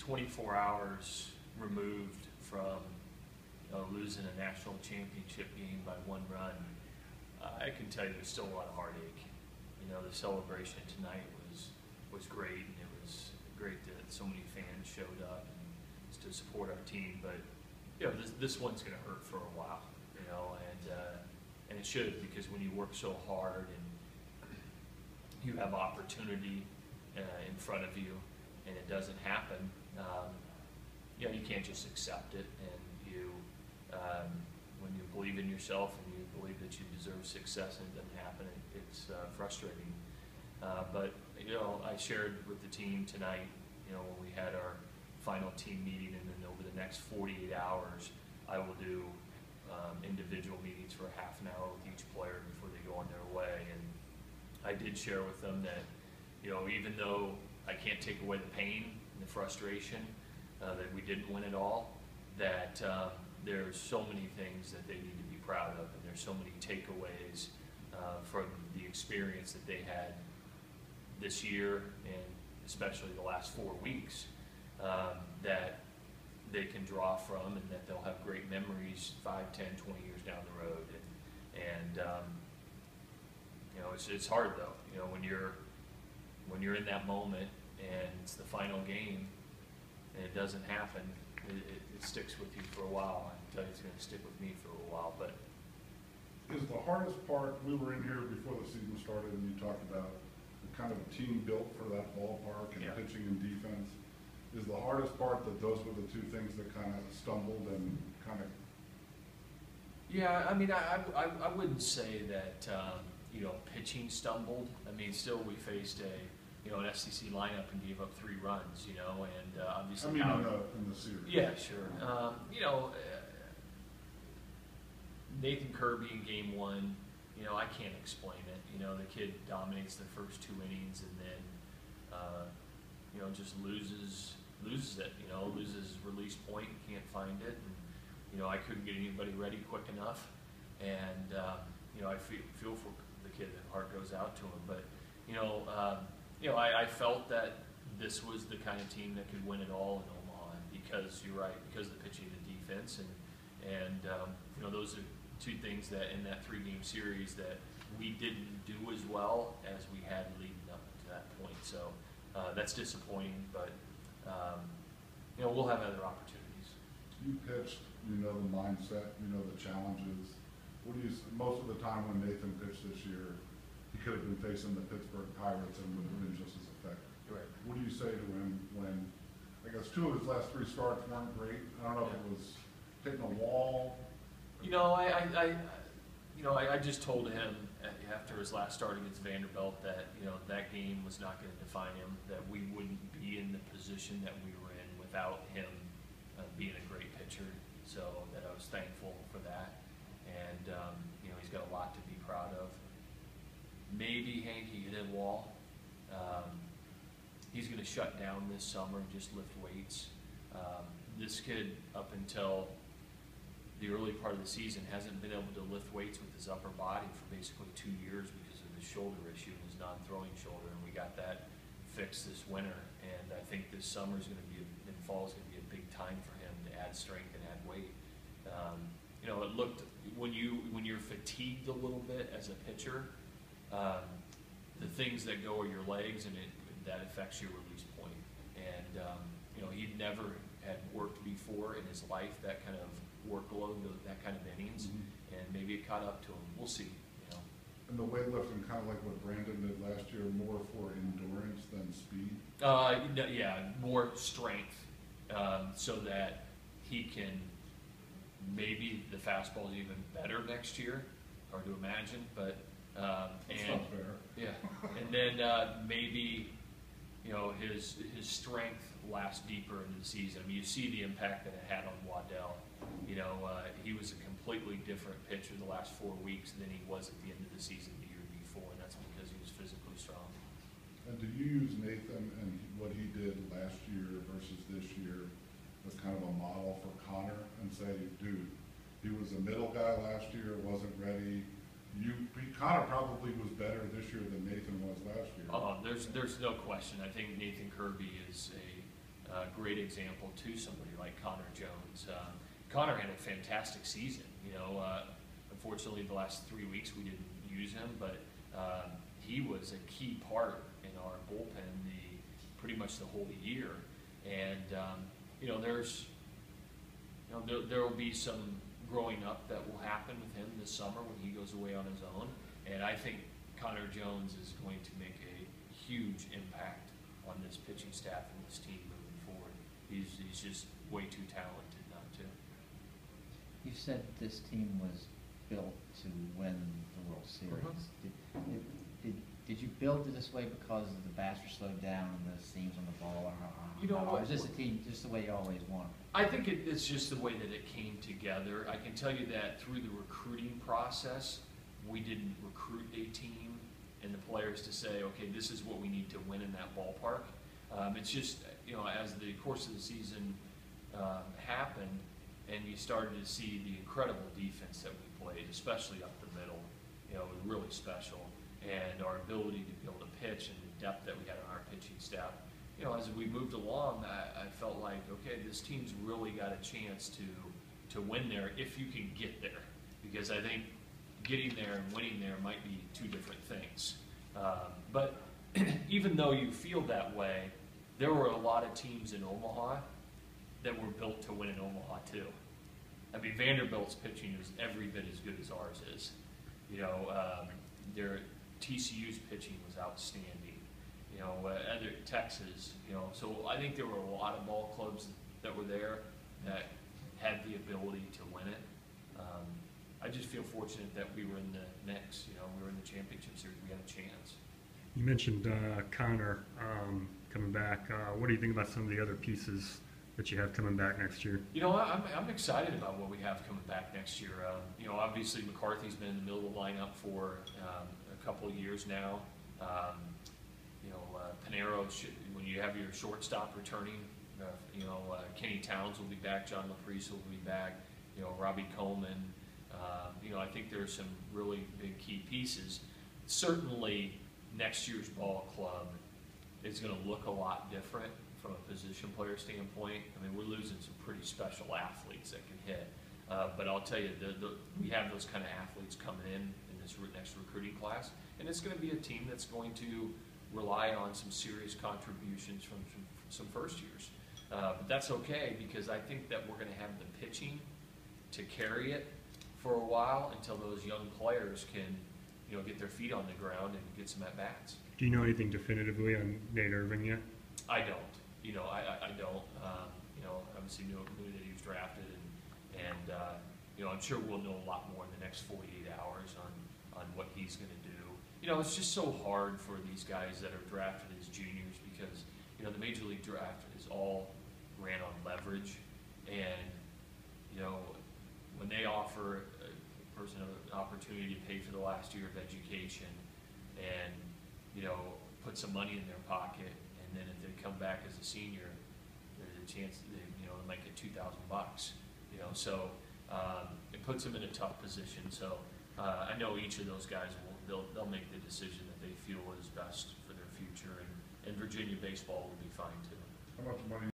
24 hours removed from losing a national championship game by 1 run, I can tell you there's still a lot of heartache. The celebration tonight was great, and it was great that so many fans showed up and to support our team. But this one's going to hurt for a while, and it should, because when you work so hard and you have opportunity in front of you, and it doesn't happen, you can't just accept it. And when you believe in yourself and you believe that you deserve success and it doesn't happen, it's frustrating. But I shared with the team tonight, when we had our final team meeting, and then over the next 48 hours, I will do individual meetings for a half an hour with each player before they go on their way. And I did share with them that, even though I can't take away the pain and the frustration that we didn't win it all, that there's so many things that they need to be proud of, and there's so many takeaways from the experience that they had this year, and especially the last 4 weeks, that they can draw from, and that they'll have great memories 5, 10, 20 years down the road. And it's hard though, when you're in that moment and it's the final game and it doesn't happen, it sticks with you for a while. I can tell you it's going to stick with me for a while. But is the hardest part, we were in here before the season started, and you talked about the kind of team built for that ballpark and pitching and defense. Is the hardest part that those were the two things that kind of stumbled and kind of? Yeah, I mean, I wouldn't say that pitching stumbled. I mean, still we faced an SEC lineup and gave up 3 runs, and obviously. I mean, in the series. Yeah, sure. Nathan Kirby in game 1, I can't explain it. The kid dominates the first 2 innings, and then just loses it. Loses his release point, can't find it, and I couldn't get anybody ready quick enough, and I feel for the kid. The heart goes out to him, but I felt that this was the kind of team that could win it all in Omaha, because you're right, because of the pitching and the defense, and those are 2 things that in that 3-game series that we didn't do as well as we had leading up to that point. So that's disappointing, but we'll have other opportunities. You pitched, the mindset, the challenges. What do you, most of the time when Nathan pitched this year, he could have been facing the Pittsburgh Pirates and would have been just as effective. Right. What do you say to him when, I guess 2 of his last 3 starts weren't great? I don't know if it was hitting a wall. I just told him after his last start against Vanderbilt that that game was not going to define him, that we wouldn't be in the position that we were in without him being a great pitcher. So that I was thankful for that, and he's got a lot to be proud of. Maybe Hank, he hit a wall. He's going to shut down this summer and just lift weights. This kid, up until the early part of the season, hasn't been able to lift weights with his upper body for basically 2 years because of his shoulder issue, his non-throwing shoulder, and we got that fixed this winter. And I think this summer is going to be, and fall is going to be a big time for him to add strength and add weight. It looked, when you're fatigued a little bit as a pitcher, the things that go are your legs, and that affects your release point. And he'd never had worked before in his life, that kind of workload, that kind of innings, and maybe it caught up to him. We'll see. And the weightlifting, kind of like what Brandon did last year, more for endurance than speed? Yeah, more strength, so that he can, maybe the fastball is even better next year, hard to imagine, but That's not fair. Yeah, and then maybe his strength lasts deeper into the season. I mean, you see the impact that it had on Waddell. He was a completely different pitcher the last 4 weeks than he was at the end of the season the year before, and that's because he was physically strong. And do you use Nathan and what he did last year versus this year as kind of a model for Connor, and say, dude, he was a middle guy last year, wasn't ready. Connor probably was better this year than Nathan was last year. There's no question. I think Nathan Kirby is a great example to somebody like Connor Jones. Connor had a fantastic season. Unfortunately, the last 3 weeks we didn't use him, but he was a key part in our bullpen pretty much the whole year. And there will be some growing up that will happen with him this summer when he goes away on his own. And I think Connor Jones is going to make a huge impact on this pitching staff and this team moving forward. He's just way too talented not to. You said this team was built to win the World Series. Did you build it this way because the bats were slowed down and the seams on the ball? Or is this a team just the way you always want it? I think it's just the way that it came together. I can tell you that through the recruiting process, we didn't recruit a team and the players to say, okay, this is what we need to win in that ballpark. It's just, as the course of the season happened and you started to see the incredible defense that we played, especially up the middle, it was really special. And our ability to be able to pitch and the depth that we had on our pitching staff. As we moved along, I felt like, okay, this team's really got a chance to win there if you can get there. Because I think getting there and winning there might be two different things. But even though you feel that way, there were a lot of teams in Omaha that were built to win in Omaha too. I mean, Vanderbilt's pitching is every bit as good as ours is. TCU's pitching was outstanding. Other Texas. So I think there were a lot of ball clubs that were there that had the ability to win it. I just feel fortunate that we were in the mix. We were in the championship series. We had a chance. You mentioned Connor coming back. What do you think about some of the other pieces that you have coming back next year? I'm excited about what we have coming back next year. Obviously McCarthy's been in the middle of the lineup for a couple of years now. Panero, when you have your shortstop returning, Kenny Towns will be back, John LaPriest will be back, Robbie Coleman. I think there's some really big key pieces. Certainly, next year's ball club is going to look a lot different from a position player standpoint. I mean, we're losing some pretty special athletes that can hit. But I'll tell you, we have those kind of athletes coming in this next recruiting class, and it's going to be a team that's going to rely on some serious contributions from some first years. But that's okay, because I think that we're going to have the pitching to carry it for a while until those young players can, get their feet on the ground and get some at-bats. Do you know anything definitively on Nate Irving yet? I don't. I don't. Obviously knew that he was drafted, and I'm sure we'll know a lot more in the next 48 hours on what he's going to do. It's just so hard for these guys that are drafted as juniors because, the Major League draft is all ran on leverage. And, when they offer a person an opportunity to pay for the last year of education and, put some money in their pocket, and then if they come back as a senior, there's a chance that they might get $2,000. So it puts them in a tough position. So I know each of those guys they'll make the decision that they feel is best for their future, and Virginia baseball will be fine too. How much money